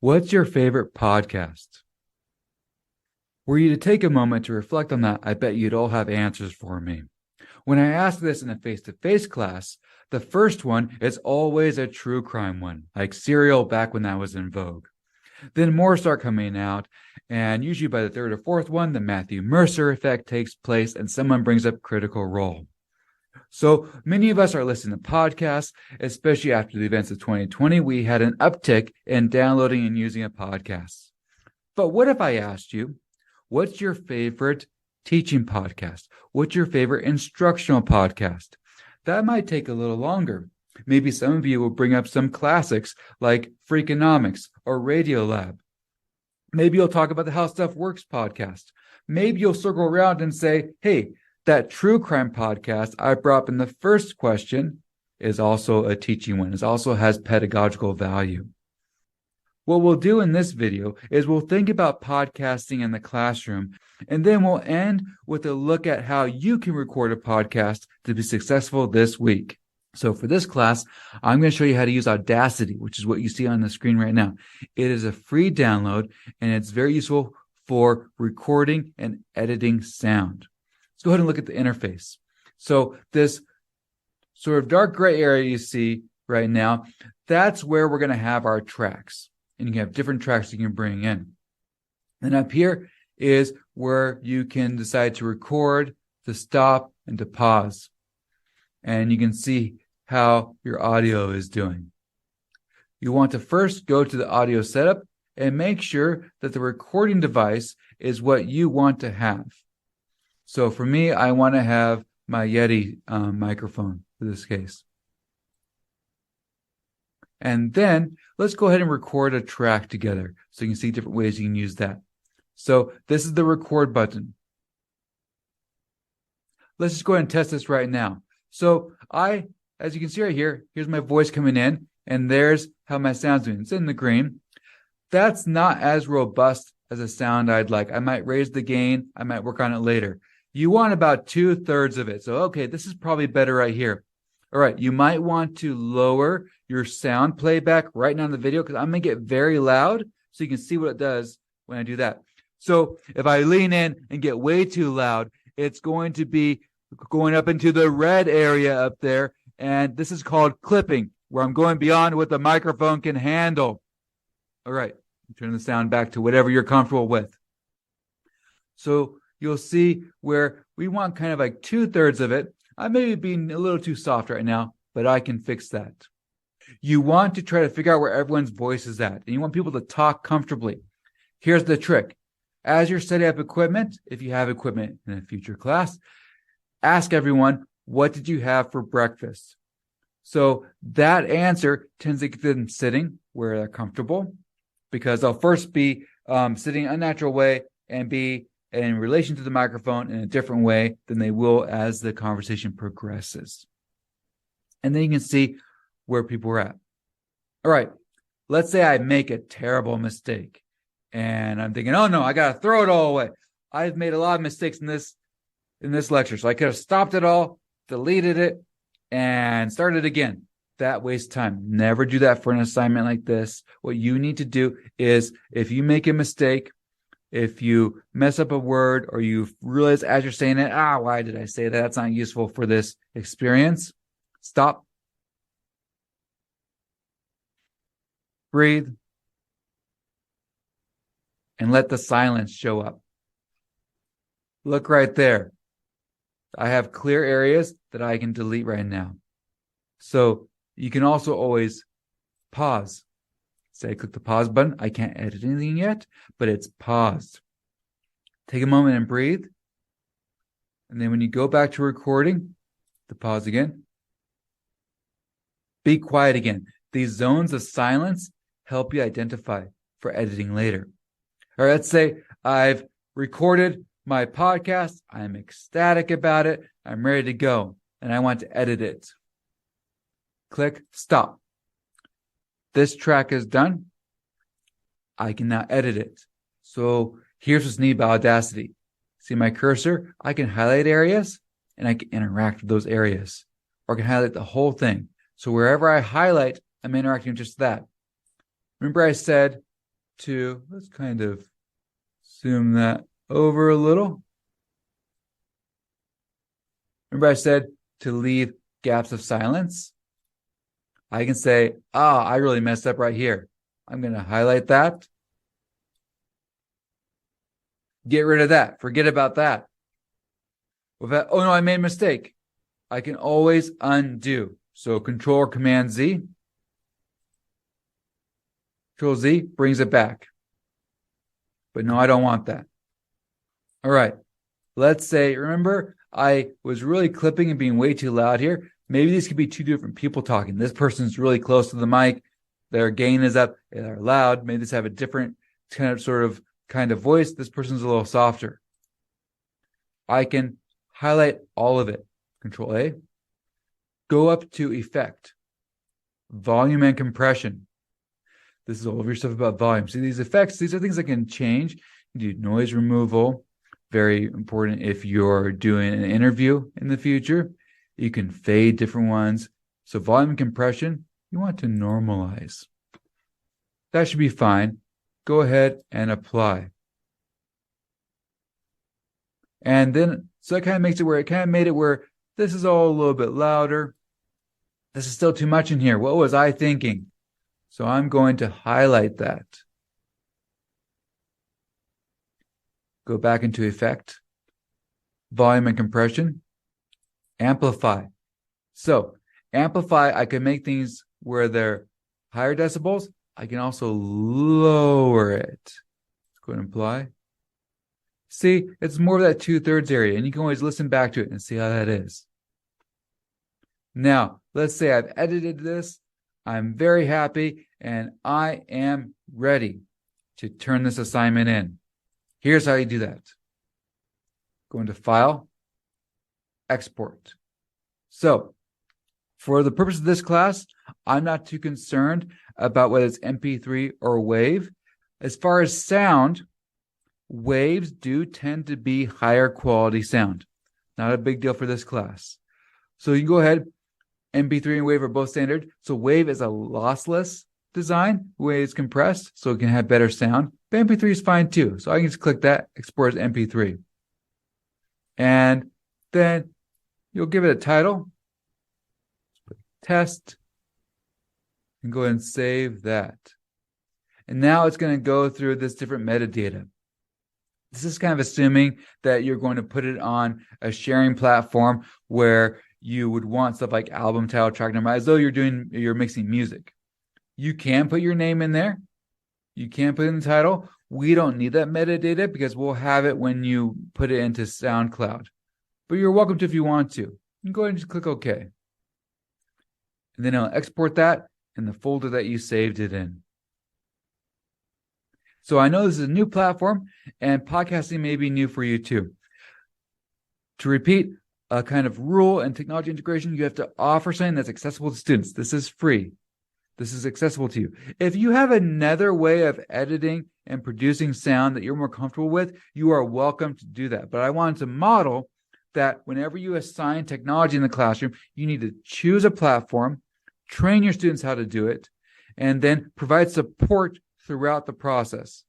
What's your favorite podcast? Were you to take a moment to reflect on that, I bet you'd all have answers for me. When I ask this in a face-to-face class, the first one is always a true crime one, like Serial back when that was in vogue. Then more start coming out, and usually by the third or fourth one, the Matthew Mercer effect takes place and someone brings up Critical Role. So many of us are listening to podcasts, especially after the events of 2020. We had an uptick in downloading and using a podcast. But what if I asked you, what's your favorite teaching podcast? What's your favorite instructional podcast? That might take a little longer. Maybe some of you will bring up some classics like Freakonomics or Radiolab. Maybe you'll talk about the How Stuff Works podcast. Maybe you'll circle around and say, hey, that true crime podcast I brought up in the first question is also a teaching one. It also has pedagogical value. What we'll do in this video is we'll think about podcasting in the classroom, and then we'll end with a look at how you can record a podcast to be successful this week. So for this class, I'm going to show you how to use Audacity, which is what you see on the screen right now. It is a free download, and it's very useful for recording and editing sound. Let's go ahead and look at the interface. So this sort of dark gray area you see right now, that's where we're going to have our tracks. And you can have different tracks you can bring in. And up here is where you can decide to record, to stop, and to pause. And you can see how your audio is doing. You want to first go to the audio setup and make sure that the recording device is what you want to have. So for me, I want to have my Yeti microphone for this case. And then let's go ahead and record a track together so you can see different ways you can use that. So this is the record button. Let's just go ahead and test this right now. So as you can see right here, here's my voice coming in, and there's how my sound's doing. It's in the green. That's not as robust as a sound I'd like. I might raise the gain. I might work on it later. You want about 2/3 of it. So, okay, this is probably better right here. All right, you might want to lower your sound playback right now in the video because I'm going to get very loud so you can see what it does when I do that. So if I lean in and get way too loud, it's going to be going up into the red area up there. And this is called clipping, where I'm going beyond what the microphone can handle. All right, turn the sound back to whatever you're comfortable with. So you'll see where we want kind of like 2/3 of it. I may be being a little too soft right now, but I can fix that. You want to try to figure out where everyone's voice is at, and you want people to talk comfortably. Here's the trick. As you're setting up equipment, if you have equipment in a future class, ask everyone, what did you have for breakfast? So that answer tends to get them sitting where they're comfortable, because they'll first be sitting in a unnatural way and be in relation to the microphone in a different way than they will as the conversation progresses. And then you can see where people are at. All right, let's say I make a terrible mistake and I'm thinking, oh no, I got to throw it all away. I've made a lot of mistakes in this lecture. So I could have stopped it all, deleted it, and started again. That wastes time. Never do that for an assignment like this. What you need to do is, if you make a mistake, if you mess up a word, or you realize as you're saying it, why did I say that? That's not useful for this experience. Stop. Breathe. And let the silence show up. Look right there. I have clear areas that I can delete right now. So you can also always pause. Say, click the pause button. I can't edit anything yet, but it's paused. Take a moment and breathe. And then when you go back to recording, the pause again. Be quiet again. These zones of silence help you identify for editing later. All right, let's say I've recorded my podcast. I'm ecstatic about it. I'm ready to go, and I want to edit it. Click stop. This track is done. I can now edit it. So here's what's neat about Audacity. See my cursor? I can highlight areas and I can interact with those areas. Or I can highlight the whole thing. So wherever I highlight, I'm interacting with just that. Remember I said to, let's kind of zoom that over a little. Remember I said to leave gaps of silence? I can say, I really messed up right here. I'm going to highlight that. Get rid of that. Forget about that. Oh no, I made a mistake. I can always undo. So Control or Command Z. Control Z brings it back. But no, I don't want that. All right. Let's say, remember, I was really clipping and being way too loud here. Maybe these could be two different people talking. This person's really close to the mic. Their gain is up. They're loud. Maybe this have a different kind of voice. This person's a little softer. I can highlight all of it. Control A. Go up to Effect, Volume and Compression. This is all of your stuff about volume. See these effects? These are things that can change. You do noise removal. Very important if you're doing an interview in the future. You can fade different ones. So volume and compression, you want to normalize. That should be fine. Go ahead and apply. And then, so that kind of makes it where it kind of made it where this is all a little bit louder. This is still too much in here. What was I thinking? So I'm going to highlight that. Go back into Effect, Volume and Compression, Amplify. So amplify, I can make things where they're higher decibels. I can also lower it. Let's go ahead and apply. See, it's more of that 2/3 area, and you can always listen back to it and see how that is. Now, let's say I've edited this. I'm very happy, and I am ready to turn this assignment in. Here's how you do that. Go into File, Export. So, for the purpose of this class, I'm not too concerned about whether it's MP3 or WAV. As far as sound, waves do tend to be higher quality sound. Not a big deal for this class. So you can go ahead. MP3 and WAV are both standard. So WAV is a lossless design. WAV is compressed, so it can have better sound. But MP3 is fine too. So I can just click that, export as MP3. And then you'll give it a title. Test. And go ahead and save that. And now it's going to go through this different metadata. This is kind of assuming that you're going to put it on a sharing platform where you would want stuff like album title, track number, as though you're mixing music. You can put your name in there. You can put in the title. We don't need that metadata because we'll have it when you put it into SoundCloud. But you're welcome to if you want to. You can go ahead and just click OK. And then I'll export that in the folder that you saved it in. So I know this is a new platform, and podcasting may be new for you too. To repeat a kind of rule in technology integration, you have to offer something that's accessible to students. This is free. This is accessible to you. If you have another way of editing and producing sound that you're more comfortable with, you are welcome to do that. But I wanted to model that whenever you assign technology in the classroom, you need to choose a platform, train your students how to do it, and then provide support throughout the process.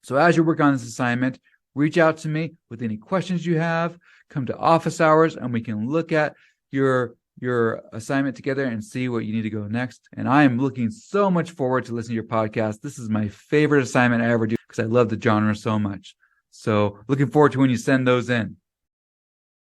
So as you work on this assignment, reach out to me with any questions you have. Come to office hours and we can look at your assignment together and see what you need to go next. And I am looking so much forward to listening to your podcast. This is my favorite assignment I ever do because I love the genre so much. So looking forward to when you send those in.